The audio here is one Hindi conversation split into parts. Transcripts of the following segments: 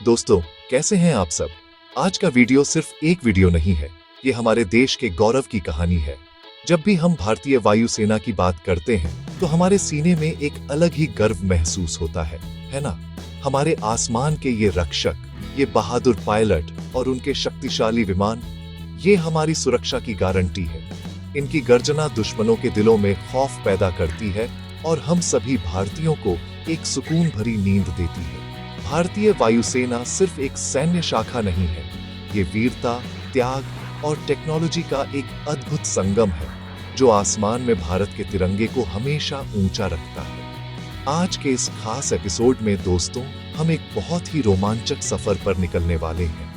दोस्तों, कैसे हैं आप सब? आज का वीडियो सिर्फ एक वीडियो नहीं है, ये हमारे देश के गौरव की कहानी है। जब भी हम भारतीय वायुसेना की बात करते हैं, तो हमारे सीने में एक अलग ही गर्व महसूस होता है ना? हमारे आसमान के ये रक्षक, ये बहादुर पायलट और उनके शक्तिशाली विमान, ये हमारी सुरक्षा की गारंटी है। इनकी गर्जना दुश्मनों के दिलों में खौफ पैदा करती है और हम सभी भारतीयों को एक सुकून भरी नींद देती है। भारतीय वायुसेना सिर्फ एक सैन्य शाखा नहीं है, ये वीरता, त्याग और टेक्नोलॉजी का एक अद्भुत संगम है, जो आसमान में भारत के तिरंगे को हमेशा ऊंचा रखता है। आज के इस खास एपिसोड में दोस्तों, हम एक बहुत ही रोमांचक सफर पर निकलने वाले हैं।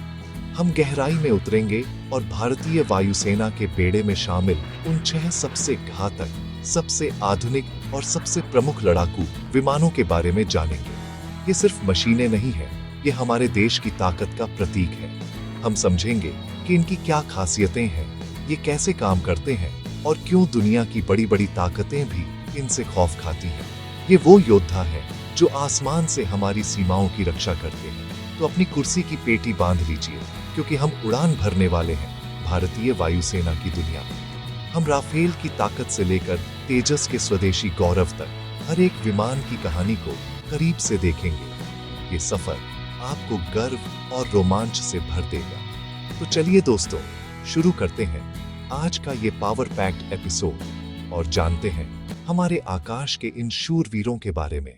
हम गहराई में उतरेंगे और भारतीय वायुसेना के बेड़े में शामिल उन 6 सबसे घातक, सबसे आधुनिक और सबसे प्रमुख लड़ाकू विमानों के बारे में जानेंगे। ये सिर्फ मशीनें नहीं हैं, ये हमारे देश की ताकत का प्रतीक है। हम समझेंगे कि इनकी क्या खासियतें हैं, ये कैसे काम करते हैं और क्यों दुनिया की बड़ी-बड़ी ताकतें भी इनसे खौफ खाती हैं। ये वो योद्धा हैं जो आसमान से हमारी सीमाओं की रक्षा करते हैं। तो अपनी कुर्सी की पेटी बांध लीजिए, क्योंकि हम उड़ान भरने वाले हैं भारतीय वायुसेना की दुनिया में। हम राफेल की ताकत से लेकर तेजस के स्वदेशी गौरव तक हर एक विमान की कहानी को करीब से देखेंगे। ये सफर आपको गर्व और रोमांच से भर देगा। तो चलिए दोस्तों, शुरू करते हैं आज का ये पावर पैक्ड एपिसोड और जानते हैं हमारे आकाश के इन शूरवीरों के बारे में।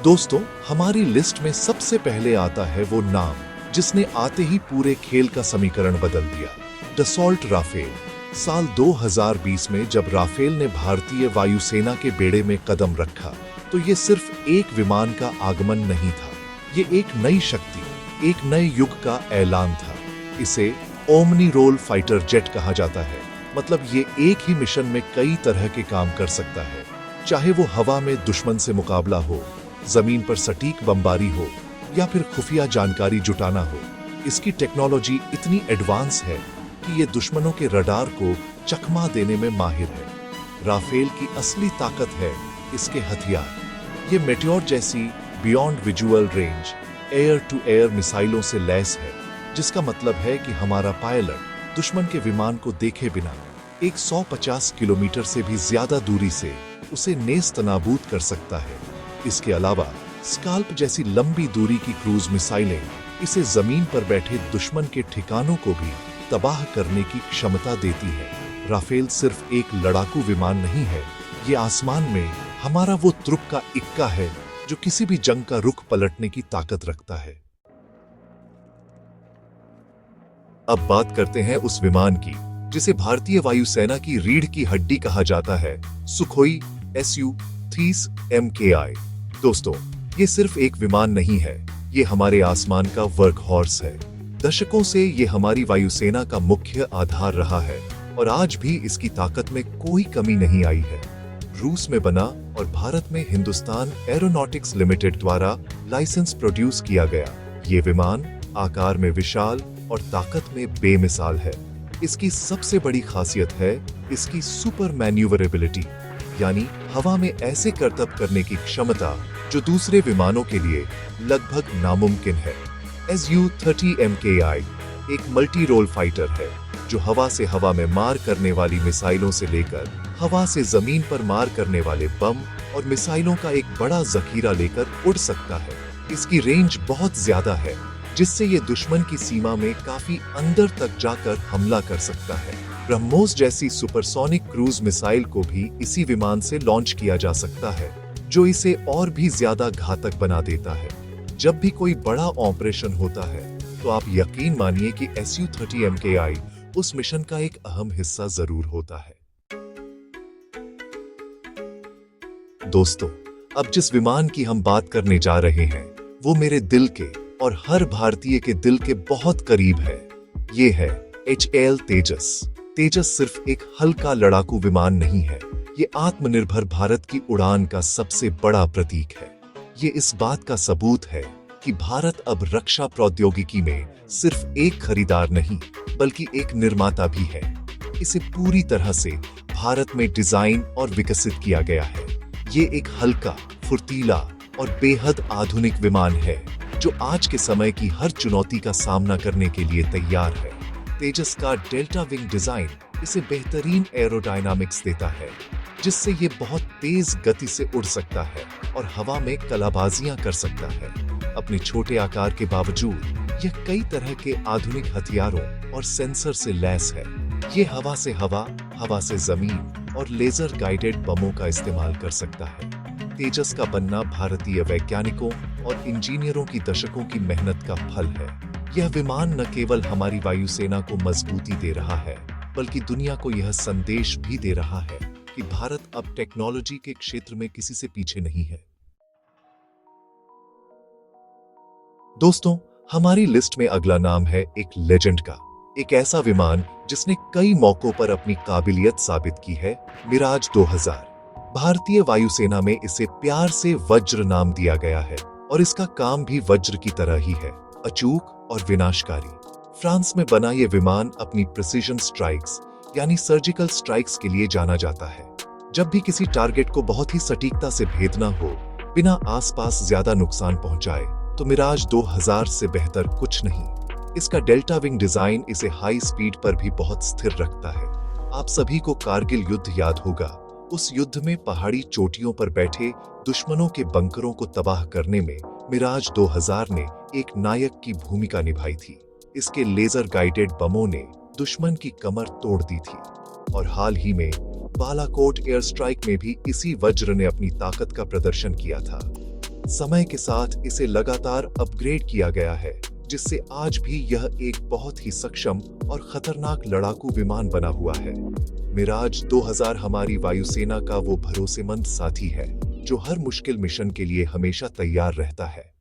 दोस्तों, हमारी लिस्ट में सबसे पहले आता है वो नाम जिसने आते ही पूरे खेल का समीकरण बदल दिया, डसॉल्ट राफेल। साल 2020 में जब राफेल ने भारतीय वायुसेना के बेड़े में कदम रखा, तो ये सिर्फ एक विमान का आगमन नहीं था, ये एक नई शक्ति, एक नए युग का ऐलान था। इसे ओमनी रोल फाइटर जेट कहा जाता है। मतलब ये एक ही मिशन में कई तरह के काम कर सकता है, चाहे वो हवा में दुश्मन से मुकाबला हो, जमीन पर सटीक बमबारी हो या फिर खुफिया जानकारी जुटाना हो। इसकी टेक्नोलॉजी इतनी एडवांस है कि ये दुश्मनों के रडार को चकमा देने में माहिर है। राफेल की असली ताकत है इसके हथियार। ये मेटियोर जैसी beyond visual range air to air मिसाइलों से लैस है, जिसका मतलब है कि हमारा पायलट दुश्मन के विमान को देखे बिना 150 किलोमीटर से भी ज्यादा दूरी से उसे नेस्त नाबूद कर सकता है। इसके अलावा स्काल्प जैसी लंबी दूरी की क्रूज मिसाइलें इसे जमीन पर बैठे दुश्मन के ठिकानों को भी तबाह करने की क्षमता देती है। राफेल सिर्फ एक लड़ाकू विमान नहीं है, ये आसमान में हमारा वो तुर्क का इक्का है जो किसी भी जंग का रुख पलटने की ताकत रखता है। अब बात करते हैं उस विमान की जिसे भारतीय वायुसेना की रीढ़ की हड्डी कहा जाता है, सुखोई Su-30 MKI। दोस्तों, ये सिर्फ एक विमान नहीं है, ये हमारे आसमान का वर्क हॉर्स है। दशकों से ये हमारी वायुसेना का मुख्य आधार रहा है और आज भी इसकी ताकत में कोई कमी नहीं आई है। रूस में बना और भारत में हिंदुस्तान एरोनॉटिक्स लिमिटेड द्वारा लाइसेंस प्रोड्यूस किया गया, ये विमान आकार में विशाल और ताकत में बेमिसाल है। इसकी सबसे बड़ी खासियत है इसकी सुपर मैन्यूवरेबिलिटी, यानी हवा में ऐसे करतब करने की क्षमता जो दूसरे विमानों के लिए लगभग नामुमकिन है। Su-30 MKI एक मल्टी रोल फाइटर है जो हवा से हवा में मार करने वाली मिसाइलों से लेकर हवा से जमीन पर मार करने वाले बम और मिसाइलों का एक बड़ा जखीरा लेकर उड़ सकता है। इसकी रेंज बहुत ज्यादा है, जिससे ये दुश्मन की सीमा में काफी अंदर तक जाकर हमला कर सकता है। ब्रह्मोस जैसी सुपरसोनिक क्रूज मिसाइल को भी इसी विमान से लॉन्च किया जा सकता है, जो इसे और भी ज्यादा घातक बना देता है। जब भी कोई बड़ा ऑपरेशन होता है, तो आप यकीन मानिए कि Su-30 MKI उस मिशन का एक अहम हिस्सा जरूर होता है। दोस्तों, अब जिस विमान की हम बात करने जा रहे हैं, वो मेरे दिल के और हर भारतीय के दिल के बहुत करीब है। ये है HAL तेजस। तेजस सिर्फ एक हल्का लड़ाकू विमान नहीं है, ये आत्मनिर्भर भारत की उड़ान का सबसे बड़ा प्रतीक है। ये इस बात का सबूत है कि भारत अब रक्षा प्रौद्योगिकी में सिर्फ एक खरीदार नहीं, बल्कि एक निर्माता भी है। इसे पूरी तरह से भारत में डिजाइन और विकसित किया गया है। ये एक हल्का, फुर्तीला और बेहद आधुनिक विमान है जो आज के समय की हर चुनौती का सामना करने के लिए तैयार है। तेजस का डेल्टा विंग डिजाइन इसे बेहतरीन एरोडायनामिक्स देता है, जिससे ये बहुत तेज गति से उड़ सकता है और हवा में कलाबाजियां कर सकता है। अपने छोटे आकार के बावजूद यह कई तरह के आधुनिक हथियारों और सेंसर से लैस है। ये हवा से हवा, हवा से जमीन और लेजर गाइडेड बमों का इस्तेमाल कर सकता है। तेजस का बनना भारतीय वैज्ञानिकों और इंजीनियरों की दशकों की मेहनत का फल है। यह विमान न केवल हमारी वायुसेना को मजबूती दे रहा है, बल्कि दुनिया को यह संदेश भी दे रहा है कि भारत अब टेक्नोलॉजी के क्षेत्र में किसी से पीछे नहीं है। दोस्तों, हमारी लिस्ट में अगला नाम है एक लेजेंड का, एक ऐसा विमान जिसने कई मौकों पर अपनी काबिलियत साबित की है, मिराज 2000। भारतीय वायुसेना में इसे प्यार से वज्र नाम दिया गया है और इसका काम भी वज्र की तरह ही है, अचूक और विनाशकारी। फ्रांस में बना यह विमान अपनी प्रिसीजन स्ट्राइक्स यानी सर्जिकल स्ट्राइक्स के लिए जाना जाता है। जब भी किसी टारगेट को बहुत ही सटीकता से भेदना हो, बिना आसपास ज्यादा नुकसान पहुंचाए, तो मिराज 2000 से बेहतर कुछ नहीं। इसका डेल्टा विंग डिजाइन इसे हाई स्पीड पर भी बहुत स्थिर रखता है। आप सभी को कारगिल युद्ध याद होगा। उस युद्ध में पहाड़ी चोटियों पर बैठे दुश्मनों के बंकरों को तबाह करने में मिराज 2000 ने एक नायक की भूमिका निभाई थी। इसके लेजर गाइडेड बमों ने दुश्मन की कमर तोड़ दी थी और हाल ही में बालाकोट एयर स्ट्राइक में भी इसी वज्र ने अपनी ताकत का प्रदर्शन किया था। समय के साथ इसे लगातार अपग्रेड किया गया है, जिससे आज भी यह एक बहुत ही सक्षम और खतरनाक लड़ाकू विमान बना हुआ है। मिराज 2000 हमारी वायुसेना का वो भरोसेमंद साथी है जो हर मुश्किल मिशन के लिए हमेशा तैयार रहता है।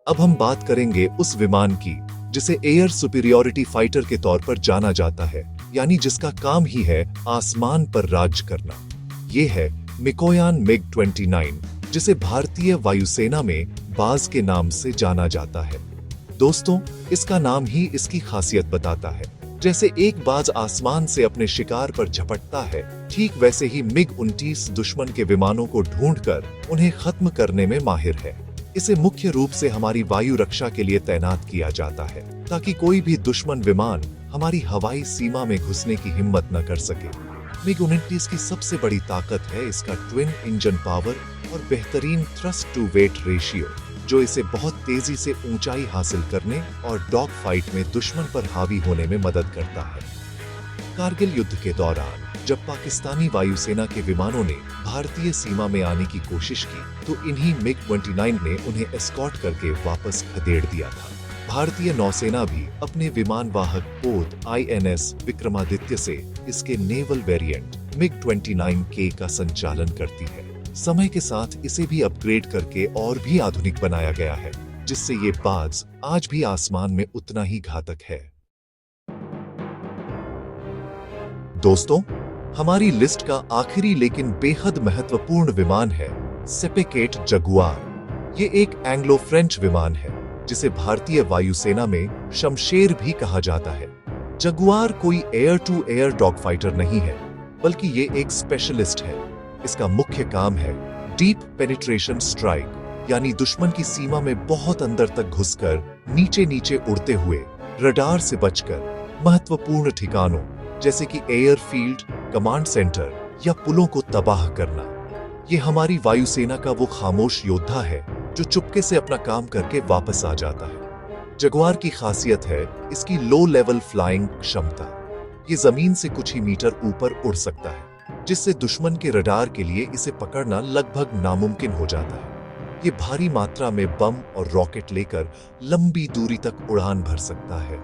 अब हम बात करेंगे उस विमान की जिसे एयर सुपीरियोरिटी फाइटर के तौर पर जाना जाता है, यानी जिसका काम ही है आसमान पर राज करना। ये है मिकोयान MiG-29, जिसे भारतीय वायुसेना में बाज के नाम से जाना जाता है। दोस्तों, इसका नाम ही इसकी खासियत बताता है। जैसे एक बाज आसमान से अपने शिकार पर झपटता है, ठीक वैसे ही MiG-29 दुश्मन के विमानों को ढूंढकर उन्हें खत्म करने में माहिर है। इसे मुख्य रूप से हमारी वायु रक्षा के लिए तैनात किया जाता है, ताकि कोई भी दुश्मन विमान हमारी हवाई सीमा में घुसने की हिम्मत न कर सके। MiG-29 की सबसे बड़ी ताकत है इसका ट्विन इंजन पावर और बेहतरीन थ्रस्ट टू वेट रेशियो, जो इसे बहुत तेजी से ऊंचाई हासिल करने और डॉग फाइट में दुश्मन पर हावी होने में मदद करता है। कारगिल युद्ध के दौरान जब पाकिस्तानी वायुसेना के विमानों ने भारतीय सीमा में आने की कोशिश की, तो इन्हीं MiG-29 ने उन्हें एस्कॉर्ट करके वापस खदेड़ दिया था। भारतीय नौसेना भी अपने विमान वाहक पोत INS विक्रमादित्य से इसके नेवल वेरिएंट MiG-29K का संचालन करती है। समय के साथ इसे भी अपग्रेड करके और भी आधुनिक बनाया गया है, जिससे ये बाज आज भी आसमान में उतना ही घातक है। दोस्तों, हमारी लिस्ट का आखिरी लेकिन बेहद महत्वपूर्ण विमान है सेपेकेट जगुआर। ये एक एंग्लो फ्रेंच विमान है जिसे भारतीय वायुसेना में शमशेर भी कहा जाता है। जगुआर कोई air to air dog fighter नहीं है, बल्कि ये एक स्पेशलिस्ट है। इसका मुख्य काम है डीप पेनिट्रेशन स्ट्राइक, यानी दुश्मन की सीमा में बहुत अंदर तक घुसकर नीचे नीचे उड़ते हुए रडार से बचकर महत्वपूर्ण ठिकानों जैसे कि एयरफील्ड, कमांड सेंटर या पुलों को तबाह करना। ये हमारी वायुसेना का वो खामोश योद्धा है जो चुपके से अपना काम करके वापस आ जाता है। जगुआर की खासियत है इसकी लो लेवल फ्लाइंग क्षमता। ये जमीन से कुछ ही मीटर ऊपर उड़ सकता है, जिससे दुश्मन के रडार के लिए इसे पकड़ना लगभग नामुमकिन हो जाता है। ये भारी मात्रा में बम और रॉकेट लेकर लंबी दूरी तक उड़ान भर सकता है।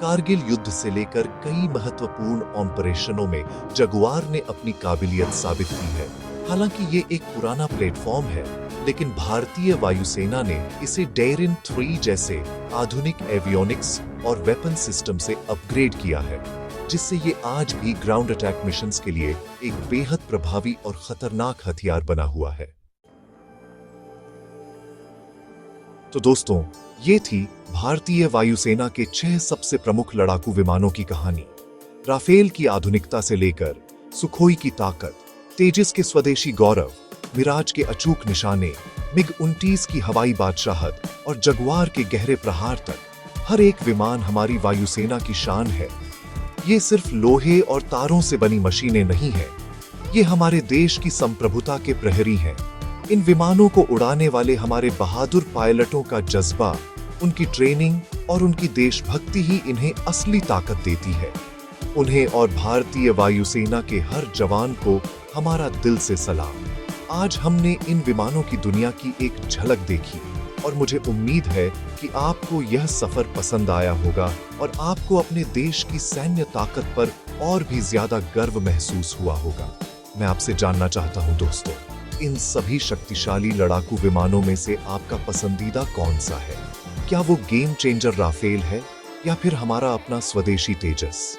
कारगिल युद्ध से लेकर कई महत्वपूर्ण ऑपरेशनों में जगुआर ने अपनी काबिलियत साबित की है। हालांकि ये एक पुराना प्लेटफॉर्म है, लेकिन भारतीय वायुसेना ने इसे डेरिन 3 जैसे आधुनिक एवियोनिक्स और वेपन सिस्टम से अपग्रेड किया है, जिससे ये आज भी ग्राउंड अटैक मिशंस के लिए एक बेहद प्रभावी और खतरनाक हथियार बना हुआ है। तो दोस्तों, ये थी भारतीय वायुसेना के 6 सबसे प्रमुख लड़ाकू विमानों की कहानी। राफेल की आधुनिकता से लेकर सुखोई की ताकत, तेजस के स्वदेशी गौरव मिराज के अचूक निशाने, मिग-29 की हवाई बादशाहत और जगुआर के गहरे प्रहार तक, हर एक विमान हमारी वायुसेना की शान है। ये सिर्फ लोहे और तारों से बनी मशीनें नहीं हैं, ये हमारे देश की संप्रभुता के प्रहरी हैं। इन विमानों को उड़ाने वाले हमारे बहादुर पायलटों का जज्बा, उनकी ट्रेनिंग और उनकी देशभक्ति ही इन्हें असली ताकत देती है। उन्हें और भारतीय वायुसेना के हर जवान को हमारा दिल से सलाम। आज हमने इन विमानों की दुनिया की एक झलक देखी और मुझे उम्मीद है कि आपको यह सफर पसंद आया होगा और आपको अपने देश की सैन्य ताकत पर और भी ज्यादा गर्व महसूस हुआ होगा। मैं आपसे जानना चाहता हूं दोस्तों, इन सभी शक्तिशाली लड़ाकू विमानों में से आपका पसंदीदा कौन सा है? क्या वो गेम चेंजर राफेल है या फिर हमारा अपना स्वदेशी तेजस?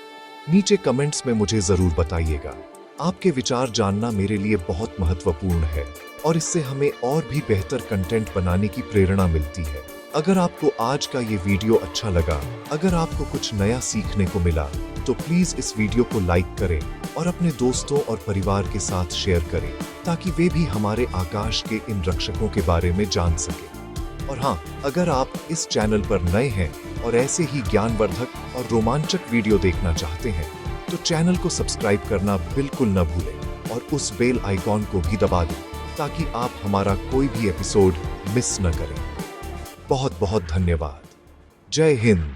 नीचे कमेंट्स में मुझे जरूर बताइएगा। आपके विचार जानना मेरे लिए बहुत महत्वपूर्ण है और इससे हमें और भी बेहतर कंटेंट बनाने की प्रेरणा मिलती है। अगर आपको आज का ये वीडियो अच्छा लगा, अगर आपको कुछ नया सीखने को मिला, तो प्लीज इस वीडियो को लाइक करें और अपने दोस्तों और परिवार के साथ शेयर करें ताकि वे भी हमारे आकाश के इन रक्षकों के बारे में जान सकें। और हाँ, अगर आप इस चैनल पर नए हैं और ऐसे ही ज्ञानवर्धक और रोमांचक वीडियो देखना चाहते हैं, तो चैनल को सब्सक्राइब करना बिल्कुल न भूलें और उस बेल आइकॉन को भी दबा दें ताकि आप हमारा कोई भी एपिसोड मिस न करें। बहुत बहुत धन्यवाद। जय हिंद।